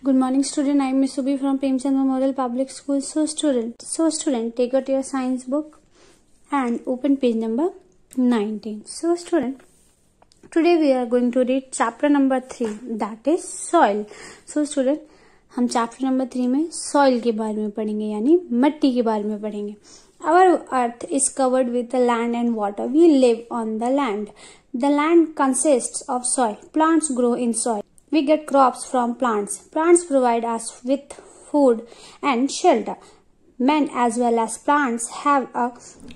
Good morning, student. I am Miss Subi from Premchandra Model Public School. So, student, take out your science book and open page number 19. So, student, today we are going to read chapter number 3, that is soil. So, student, हम chapter number 3 में soil के बारे में पढ़ेंगे, यानी मिट्टी के बारे में पढ़ेंगे. Our earth is covered with land and water. We live on the land. The land consists of soil. Plants grow in soil. We get crops from plants. Plants provide us with food and shelter. Men as well as plants have a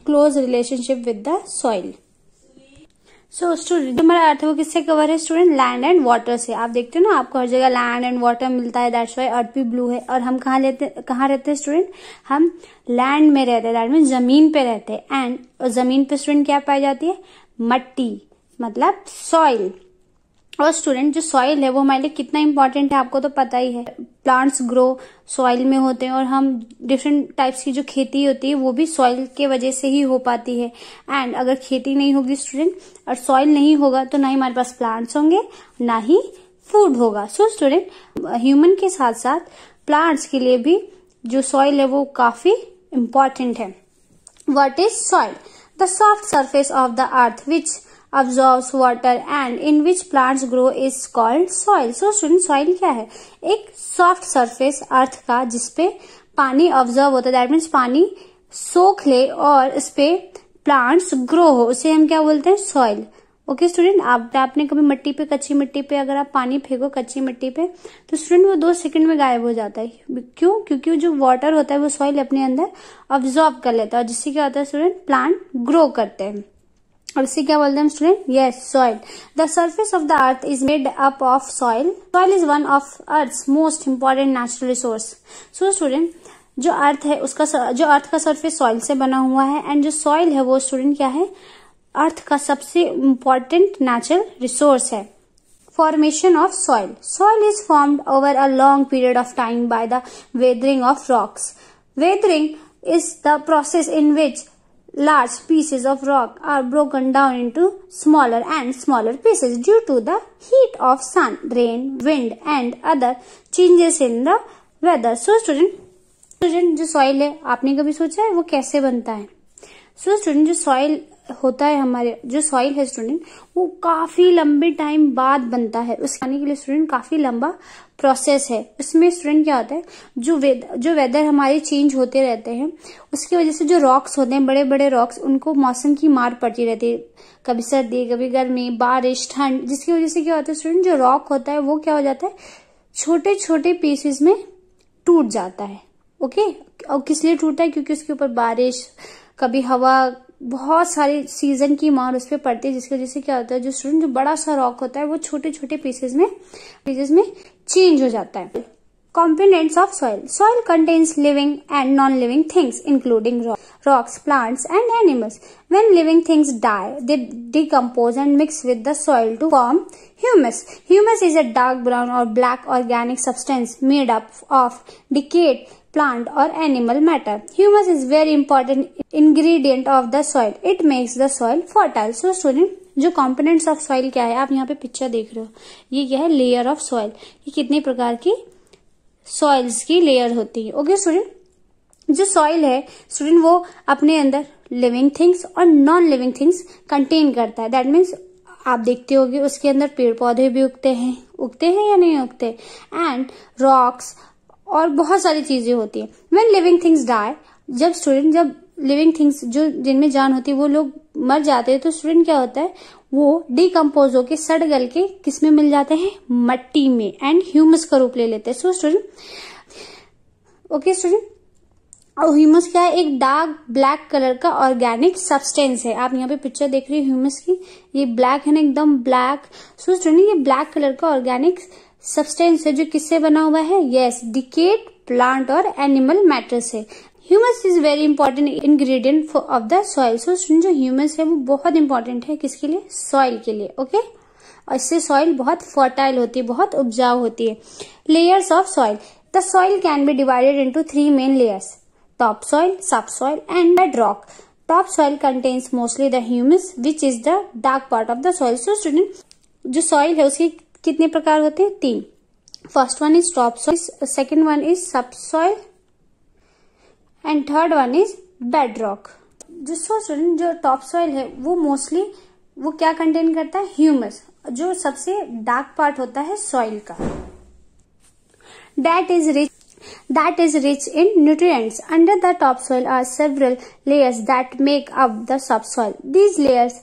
close relationship with the soil. So student, हमारा अर्थ वो किससे cover है student? Land and water से. आप देखते हो ना, आपको हर जगह लैंड एंड वाटर मिलता है, दैट्स व्हाई अर्थ भी ब्लू है. और हम कहाँ रहते हैं स्टूडेंट? हम लैंड में रहते हैं, दैट मीन जमीन पे रहते हैं. एंड जमीन पे स्टूडेंट क्या पाई जाती है? मट्टी, मतलब सॉइल. और स्टूडेंट जो सॉइल है वो हमारे लिए कितना इंपॉर्टेंट है आपको तो पता ही है. प्लांट्स ग्रो सॉइल में होते हैं और हम डिफरेंट टाइप्स की जो खेती होती है वो भी सॉइल के वजह से ही हो पाती है. एंड अगर खेती नहीं होगी स्टूडेंट और सॉइल नहीं होगा तो ना ही हमारे पास प्लांट्स होंगे ना ही फूड होगा. सो स्टूडेंट, ह्यूमन के साथ साथ प्लांट्स के लिए भी जो सॉइल है वो काफी इंपॉर्टेंट है. What is soil? The soft surface of the earth which absorbs water and in which plants grow is called soil. So student, soil क्या है? एक सॉफ्ट सरफेस अर्थ का जिसपे पानी ऑब्जर्व होता है, दैट मीन्स पानी सोख ले और इस पे प्लांट्स ग्रो हो, उसे हम क्या बोलते हैं? सॉइल. ओके स्टूडेंट, आपने कभी मिट्टी पे, कच्ची मिट्टी पे अगर आप पानी फेंको कच्ची मिट्टी पे तो स्टूडेंट वो 2 सेकंड में गायब हो जाता है. क्यों? क्योंकि जो वाटर होता है वो सॉइल अपने अंदर ऑब्जॉर्व कर लेता है और जिससे क्या होता है स्टूडेंट? प्लांट ग्रो करते हैं. और इसे क्या बोलते हैं student? Yes, soil. The surface of the earth is made up of soil. Soil is one of earth's most important natural resource. So student, जो अर्थ है उसका जो अर्थ का सरफेस सॉइल से बना हुआ है एंड जो सॉइल है वो स्टूडेंट क्या है? अर्थ का सबसे इम्पॉर्टेंट नेचुरल रिसोर्स है. Formation of soil. Soil is formed over a long period of time by the weathering of rocks. Weathering is the process in which large pieces of rock are broken down into smaller and smaller pieces due to the heat of sun, rain, wind and other changes in the weather. So student जो soil है आपने कभी सोचा है वो कैसे बनता है? So student, जो soil होता है, हमारे जो सॉइल है स्टूडेंट वो काफी लंबे टाइम बाद बनता है. उसके आने के लिए स्टूडेंट काफी लंबा प्रोसेस है. इसमें स्टूडेंट क्या होता है, जो वेदर हमारे चेंज होते रहते हैं उसकी वजह से जो रॉक्स होते हैं, बड़े बड़े रॉक्स, उनको मौसम की मार पड़ती रहती है. कभी सर्दी, कभी गर्मी, बारिश, ठंड, जिसकी वजह से क्या होता है स्टूडेंट? जो रॉक होता है वो क्या हो जाता है? छोटे छोटे पीसेस में टूट जाता है. ओके, और किस लिए टूटता है? क्योंकि उसके ऊपर बारिश, कभी हवा, बहुत सारी सीजन की मार उस पर पड़ती है, जिसकी वजह से क्या होता है जो स्टूडेंट जो बड़ा सा रॉक होता है वो छोटे छोटे पीसेस में चेंज हो जाता है. Components of soil. Soil contains living and non-living things including rocks, plants and animals. When living things die, they decompose and mix with the soil to form humus. Humus is a dark brown or black organic substance made up of decayed plant or animal matter. Humus is very important ingredient of the soil. It makes the soil fertile. So student, जो components of soil क्या है? आप यहाँ पे picture देख रहे हो, ये क्या है? Layer of soil. ये कितने प्रकार की सॉइल्स की लेयर होती है. ओके स्टूडेंट, जो सॉइल है स्टूडेंट वो अपने अंदर लिविंग थिंग्स और नॉन लिविंग थिंग्स कंटेन करता है. दैट मीन्स आप देखते होगे उसके अंदर पेड़ पौधे भी उगते हैं या नहीं उगते, एंड रॉक्स और बहुत सारी चीजें होती है. व्हेन लिविंग थिंग्स डाई, जब लिविंग थिंग्स जो जिनमें जान होती है वो लोग मर जाते हैं तो स्टूडेंट क्या होता है? वो डिकम्पोज होके सड़ गल के किस में मिल जाते हैं? मट्टी में, एंड ह्यूमस का रूप ले लेते हैं. सो स्टूडेंट, ओके स्टूडेंट, और ह्यूमस क्या है? एक डार्क ब्लैक कलर का ऑर्गेनिक सब्सटेंस है. आप यहाँ पे पिक्चर देख रहे हो ह्यूमस की, ये ब्लैक है ना, एकदम ब्लैक. सो स्टूडेंट, ये ब्लैक कलर का ऑर्गेनिक सब्सटेंस है जो किससे बना हुआ है? यस, डिकेड प्लांट और एनिमल मैटर से. Humus is very important ingredient of the soil. So student, जो ह्यूमस है वो बहुत इंपॉर्टेंट है किसके लिए? सॉइल के लिए. ओके, और इससे सॉइल बहुत फर्टाइल होती है, बहुत उपजाऊ होती है. Layers of soil. The soil can be divided into 3 main layers: top soil, sub soil and bed rock. Top soil contains mostly the humus which is the dark part of the soil. So student, जो soil है उसके कितने प्रकार होते हैं? 3. First one is topsoil, second one is subsoil and third one is bedrock. जो top soil है वो मोस्टली वो क्या कंटेन करता है, ह्यूमस, जो सबसे डार्क पार्ट होता है सॉइल का. that is rich in nutrients. Under the topsoil are several layers that make up the subsoil. These layers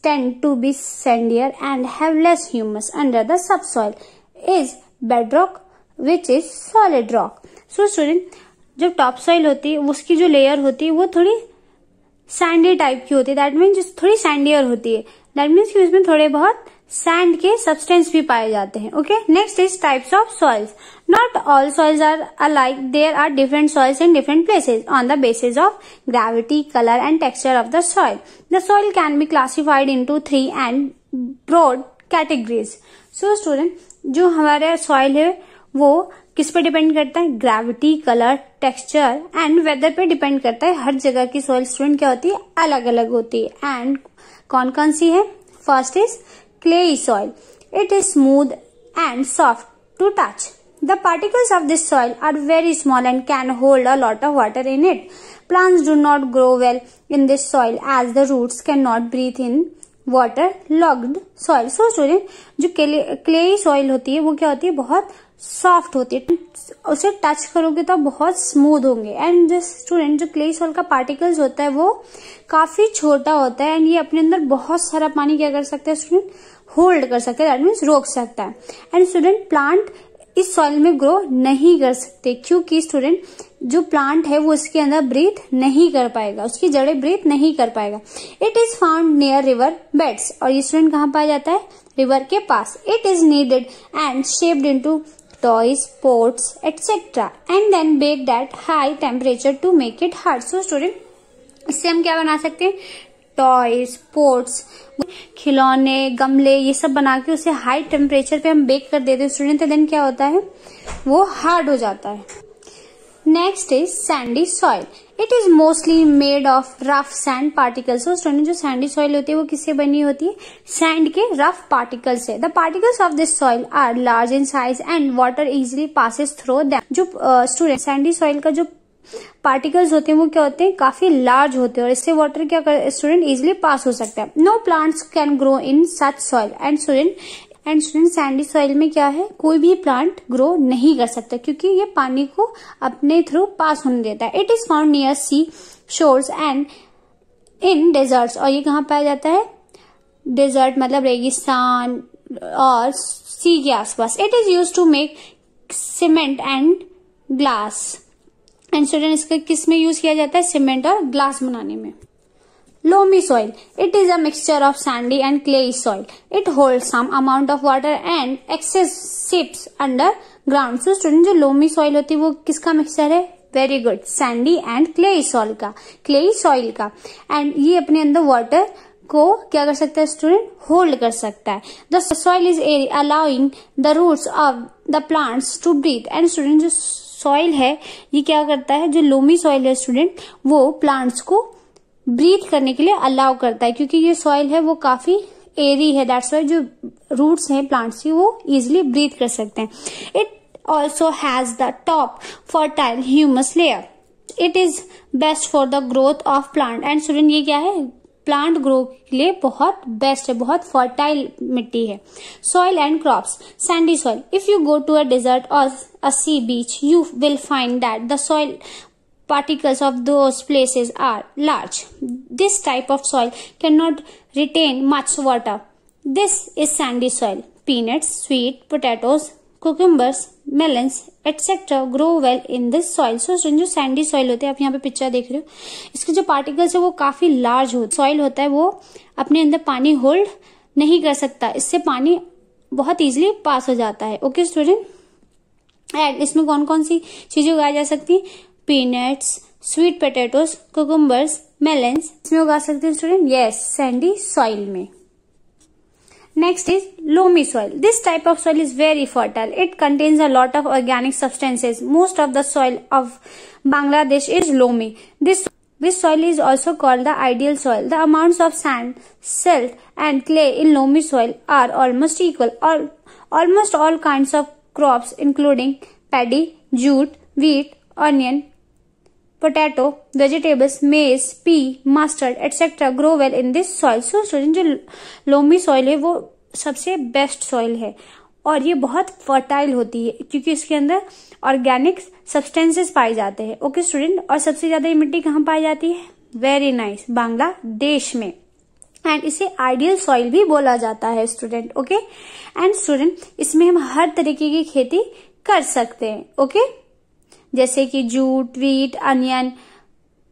tend to be sandier and have less humus. Under the subsoil is bedrock, which is solid rock. So student, जो top soil होती है उसकी जो layer होती है वो थोड़ी Sandy type की होती है. दैट मीन्स थोड़ी सैंडियर होती है. दैट मीन्स कि उसमें थोड़े बहुत सैंड के सब्सटेंस भी पाए जाते हैं. Okay, next is types of soils. Not all soils are alike. There are different soils in different places on the basis of gravity, colour and texture of the soil. The soil can be classified into 3 and broad categories. So student, जो हमारा soil है वो किस पे depend करता है, gravity, colour, texture and weather पे depend करता है. हर जगह की सॉइल स्टूडेंट क्या होती है, अलग अलग होती है. एंड कौन कौन सी है, first is clay soil. It is smooth and soft to touch. The particles of this soil are very small and can hold a lot of water in it. Plants do not grow well in this soil as the roots cannot breathe in water-logged soil. So student, जो clay soil होती है वो क्या होती है, बहुत soft होती है. उसे टच करोगे तो बहुत स्मूथ होंगे. एंड जो स्टूडेंट, जो क्ले सॉइल का पार्टिकल्स होता है वो काफी छोटा होता है एंड ये अपने अंदर बहुत सारा पानी क्या कर सकता है स्टूडेंट, होल्ड कर सकता है. दैट मीन्स रोक सकता है. एंड स्टूडेंट, प्लांट इस सॉइल में ग्रो नहीं कर सकते क्योंकि स्टूडेंट जो प्लांट है वो इसके अंदर ब्रीथ नहीं कर पाएगा, उसकी जड़ें ब्रीथ नहीं कर पाएगा. It is found near river beds. और ये स्टूडेंट कहाँ पाया जाता है, रिवर के पास. It is kneaded and shaped into toys, pots, etc. and then baked at high temperature to make it hard. So student, इससे हम क्या बना सकते हैं, टॉयज, पोट्स, खिलौने, गमले, ये सब बना के उसे हाई टेम्परेचर पे हम बेक कर देते हैं स्टूडेंट. तो देन क्या होता है, वो हार्ड हो जाता है. Next is sandy soil. It is mostly made of rough sand particles. तो स्टूडेंट, जो सैंडी सॉइल होती है वो किससे बनी होती है, सैंड के रफ पार्टिकल्स से. The particles of this soil are large in size and water easily passes through them. जो स्टूडेंट सैंडी सॉइल का जो पार्टिकल्स होते हैं वो क्या होते हैं, काफी लार्ज होते हैं और इससे वाटर क्या कर स्टूडेंट इजिली पास हो सकता है. Know plants can grow in such soil. And student sandy soil में क्या है, कोई भी प्लांट ग्रो नहीं कर सकता क्योंकि ये पानी को अपने थ्रू पास होने देता है. It is found near sea shores and in deserts. और ये कहाँ पाया जाता है, डेजर्ट मतलब रेगिस्तान और सी के आसपास. It is used to make cement and glass. And student, इसका किस में यूज किया जाता है, सीमेंट और ग्लास बनाने में. Loamy soil. It is a mixture of sandy and clay soil. It holds some amount of water and excess seeps underground. So student, जो loamy soil होती है वो किसका मिक्सचर है, very good, Sandy and clay soil का, clay soil का. And ये अपने अंदर वाटर को क्या कर सकता है स्टूडेंट, होल्ड कर सकता है. The soil is air allowing the roots of the plants to breathe. And student, जो सॉइल है ये क्या करता है, जो लोमी सॉइल है स्टूडेंट वो प्लांट्स को ब्रीथ करने के लिए अलाउ करता है क्योंकि ये सॉइल है वो काफी एरी है. दैट्स वाई जो रूट्स हैं प्लांट्स की वो इजिली ब्रीथ कर सकते हैं. It also has the top fertile humus layer. It is best for the growth of plant. And student, ये क्या है, प्लांट ग्रो के लिए बहुत बेस्ट है, बहुत फर्टाइल मिट्टी है. Soil and crops. Sandy soil. If you go to a desert or a sea beach you will find that the soil particles of those places are large. This type of soil cannot retain much water. This is sandy soil. Peanuts, sweet potatoes, cucumbers, melons, etc. grow well in this soil. So जो sandy soil होते हैं, आप यहाँ पे picture देख रहे हो, इसके जो particles है वो काफी large होते. सॉइल होता है वो अपने अंदर पानी होल्ड नहीं कर सकता, इससे पानी बहुत इजिली पास हो जाता है. ओके स्टूडेंट, एंड इसमें कौन कौन सी चीजें उगाई जा सकती है, peanuts, sweet potatoes, cucumbers, melons, इसमें उगा सकते हैं स्टूडेंट, यस, सैंडी सॉइल में. Next is loamy soil. This type of soil is very fertile. It contains a lot of organic substances. Most of the soil of Bangladesh is loamy. This soil is also called the ideal soil. The amounts of sand, silt and clay in loamy soil are almost equal. Almost all kinds of crops including paddy, jute, wheat, onion, potato, vegetables, maize, pea, mustard, etc. grow well in this soil. So student, जो loamy soil है वो सबसे best soil है और ये बहुत fertile होती है क्योंकि इसके अंदर ऑर्गेनिक सब्सटेंसेस पाए जाते हैं. ओके स्टूडेंट, और सबसे ज्यादा ये मिट्टी कहाँ पाई जाती है? वेरी नाइस, बांग्लादेश में. एंड इसे आइडियल सॉइल भी बोला जाता है स्टूडेंट. ओके, एंड स्टूडेंट इसमें हम हर तरीके की खेती कर सकते हैं. ओके, जैसे कि जूट, वीट, अनियन,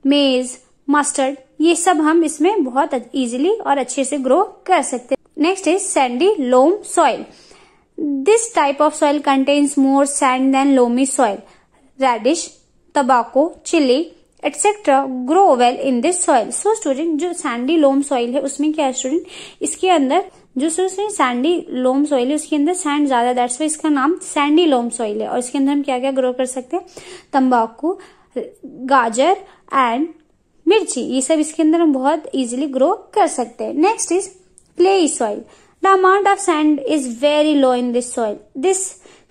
मेज, मस्टर्ड, ये सब हम इसमें बहुत इजीली और अच्छे से ग्रो कर सकते हैं. Next is sandy loam soil. This type of soil contains more sand than loamy soil. Radish, tobacco, chili, etc. grow well in this soil. So student, जो sandy loam soil है उसमें क्या है स्टूडेंट? इसके अंदर जो sandy loam soil है उसके अंदर सैंड ज्यादा, दैट्स वाई इसका नाम sandy loam soil है. और इसके अंदर हम क्या क्या ग्रो कर सकते हैं? तंबाकू, गाजर एंड मिर्ची, ये सब इसके अंदर हम बहुत इजीली ग्रो कर सकते हैं. Next is clayey soil. The amount of sand is very low in this soil. This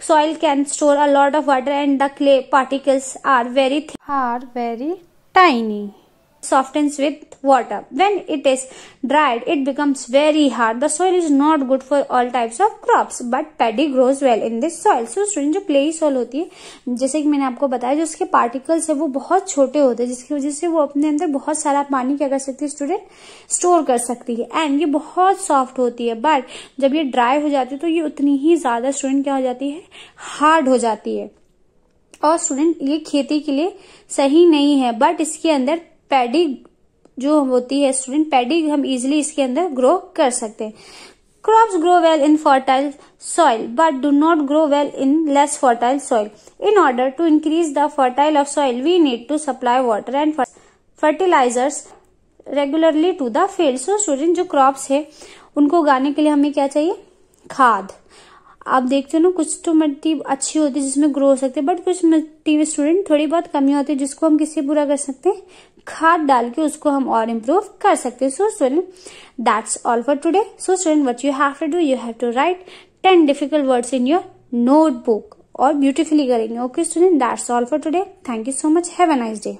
soil can store a lot of water and the clay particles are very tiny. Softens with water. When it is dried, it becomes very hard. The soil is not good for all types of crops, but paddy grows well in this soil. So student, जो clayey soil होती है, जैसे कि मैंने आपको बताया, जो उसके पार्टिकल्स है वो बहुत छोटे होते हैं, जिसकी वजह से वो अपने अंदर बहुत सारा पानी क्या कर सकती है स्टूडेंट? स्टोर कर सकती है. एंड ये बहुत सॉफ्ट होती है, बट जब ये ड्राई हो जाती है तो ये उतनी ही ज्यादा स्टूडेंट क्या हो जाती है? हार्ड हो जाती है. और स्टूडेंट ये खेती के लिए सही नहीं है, बट इसके अंदर पैडी जो होती है स्टूडेंट, पैडी हम इजीली इसके अंदर ग्रो कर सकते हैं. Crops grow well in fertile soil but do not grow well in less fertile soil. In order to increase the fertile of soil we need to supply water and fertilisers regularly to the field. So student, जो crops है उनको उगाने के लिए हमें क्या चाहिए? खाद. आप देखते हो ना, कुछ तो मिट्टी अच्छी होती है जिसमें ग्रो हो सकते हैं, बट कुछ मिट्टी में स्टूडेंट थोड़ी बहुत कमी होती है जिसको हम किससे पूरा कर सकते हैं? खाद डाल के उसको हम और इम्प्रूव कर सकते हैं. So student, that's all for today. So student, what you have to do, you have to write 10 difficult words in your notebook और ब्यूटीफुली करेंगे. Okay student, that's all for today. Thank you so much. Have a nice day.